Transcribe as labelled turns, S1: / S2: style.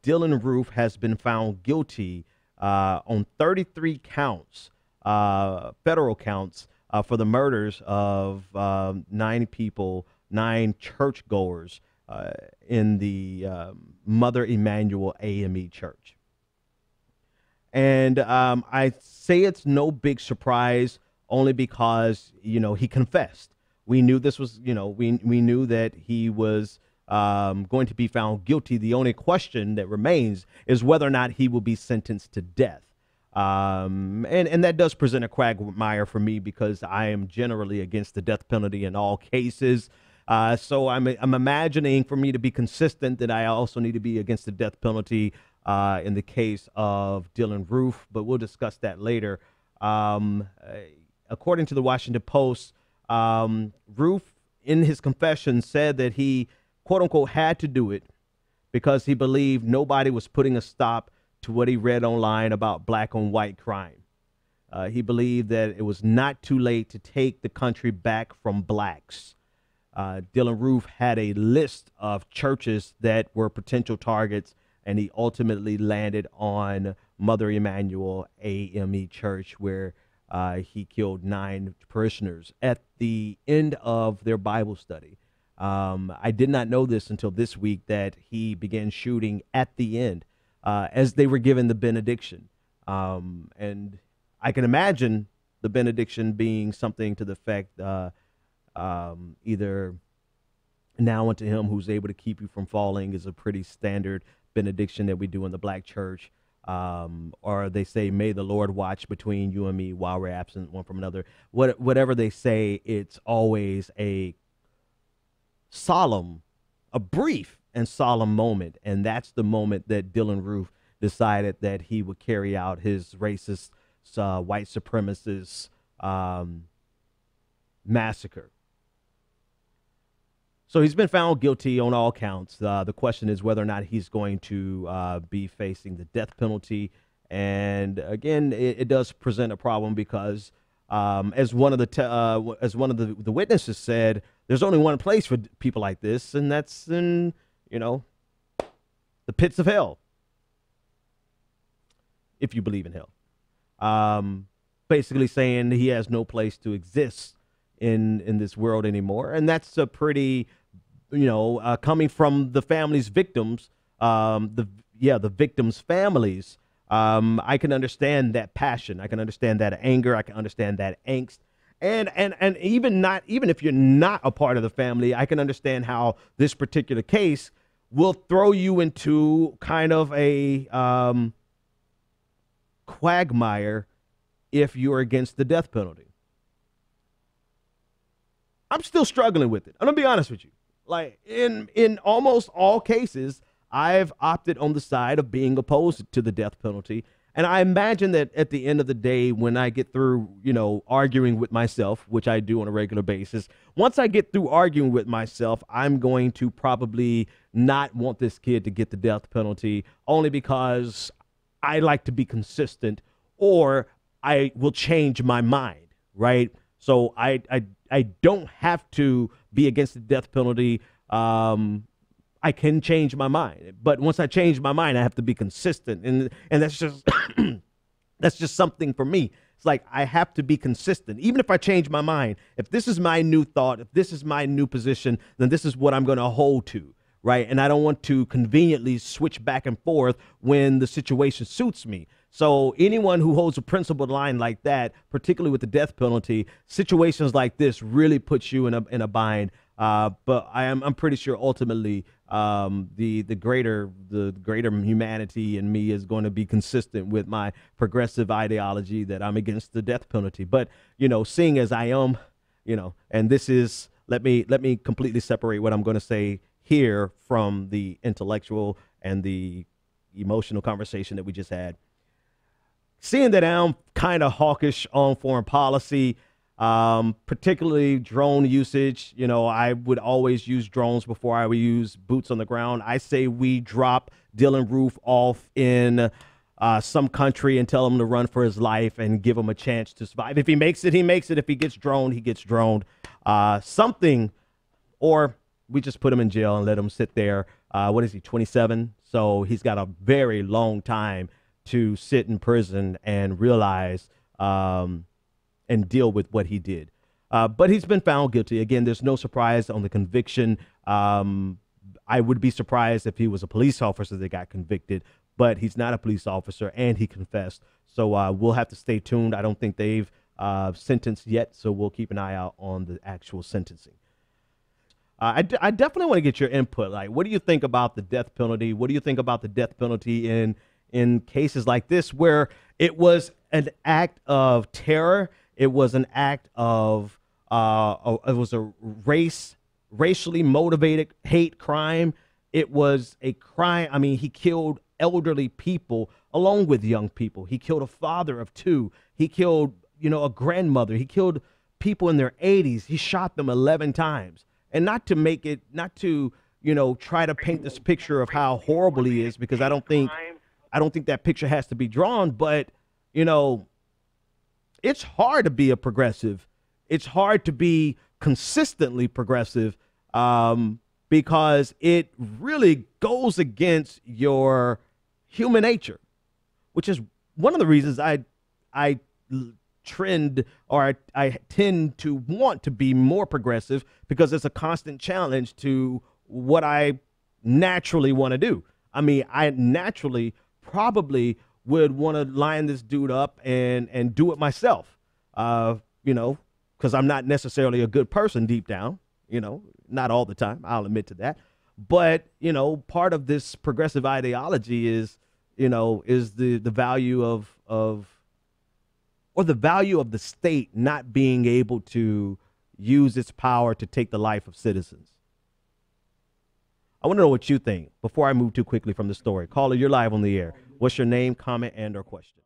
S1: Dylann Roof has been found guilty on 33 counts, federal counts, for the murders of 9 people, 9 churchgoers in the Mother Emanuel AME Church. And I say it's no big surprise, only because, he confessed. We knew this was, we knew that he was going to be found guilty. The only question that remains is whether or not he will be sentenced to death. And that does present a quagmire for me, because I am generally against the death penalty in all cases. So I'm imagining, for me to be consistent, that I also need to be against the death penalty in the case of Dylann Roof, but we'll discuss that later. According to the Washington Post, Roof, in his confession, said that he, quote unquote, had to do it because he believed nobody was putting a stop to what he read online about black on white crime. He believed that it was not too late to take the country back from blacks. Dylann Roof had a list of churches that were potential targets, and he ultimately landed on Mother Emanuel AME Church, where he killed 9 parishioners at the end of their Bible study. I did not know this until this week, that he began shooting at the end as they were given the benediction. And I can imagine the benediction being something to the effect, either "Now unto him who's able to keep you from falling" is a pretty standard benediction that we do in the black church. Or they say, "May the Lord watch between you and me while we're absent one from another." Whatever they say, it's always a brief and solemn moment. And that's the moment that Dylann Roof decided that he would carry out his racist, white supremacist massacre. So he's been found guilty on all counts. The question is whether or not he's going to be facing the death penalty. And again, it does present a problem, because as one of the witnesses said, there's only one place for people like this, and that's in, the pits of hell, if you believe in hell. Basically saying he has no place to exist in this world anymore. And that's a pretty, coming from the family's victims, the victims' families. I can understand that passion. I can understand that anger. I can understand that angst. And even if you're not a part of the family, I can understand how this particular case will throw you into kind of a quagmire if you're against the death penalty. I'm still struggling with it. I'm gonna be honest with you. Like, in almost all cases, I've opted on the side of being opposed to the death penalty. And I imagine that at the end of the day, when I get through, arguing with myself, which I do on a regular basis, once I get through arguing with myself, I'm going to probably not want this kid to get the death penalty, only because I like to be consistent, or I will change my mind, right? So I don't have to be against the death penalty. I can change my mind, but once I change my mind, I have to be consistent, and that's just that's just something for me. It's like I have to be consistent, even if I change my mind. If this is my new thought, if this is my new position, then this is what I'm going to hold to, right? And I don't want to conveniently switch back and forth when the situation suits me. So anyone who holds a principled line like that, particularly with the death penalty, situations like this really puts you in a bind. But I'm pretty sure ultimately the greater humanity in me is going to be consistent with my progressive ideology that I'm against the death penalty. But seeing as I am, and this is, let me completely separate what I'm going to say here from the intellectual and the emotional conversation that we just had. Seeing that I'm kind of hawkish on foreign policy, particularly drone usage, I would always use drones before I would use boots on the ground. I say we drop Dylann Roof off in some country and tell him to run for his life and give him a chance to survive. If he makes it, he makes it. If he gets droned, he gets droned. Something, or we just put him in jail and let him sit there What is he, 27? So he's got a very long time to sit in prison and realize and deal with what he did. But he's been found guilty. Again, there's no surprise on the conviction. I would be surprised if he was a police officer that got convicted, but he's not a police officer, and he confessed. So we'll have to stay tuned. I don't think they've sentenced yet, so we'll keep an eye out on the actual sentencing. I definitely want to get your input. Like, what do you think about the death penalty? What do you think about the death penalty in cases like this, where it was an act of terror? It was an act of it was a racially motivated hate crime. It was a crime. I mean, he killed elderly people along with young people. He killed a father of two. He killed, a grandmother. He killed people in their 80s. He shot them 11 times. And not to try to paint this picture of how horrible he is, because I don't think that picture has to be drawn, but it's hard to be a progressive. It's hard to be consistently progressive, because it really goes against your human nature, which is one of the reasons I trend, or I tend to want to be more progressive, because it's a constant challenge to what I naturally want to do. I mean, I naturally probably would want to line this dude up and do it myself, because I'm not necessarily a good person deep down, not all the time. I'll admit to that. But, part of this progressive ideology is the value of the value of the state not being able to use its power to take the life of citizens. I want to know what you think before I move too quickly from the story. Caller, you're live on the air. What's your name, comment, and/or question?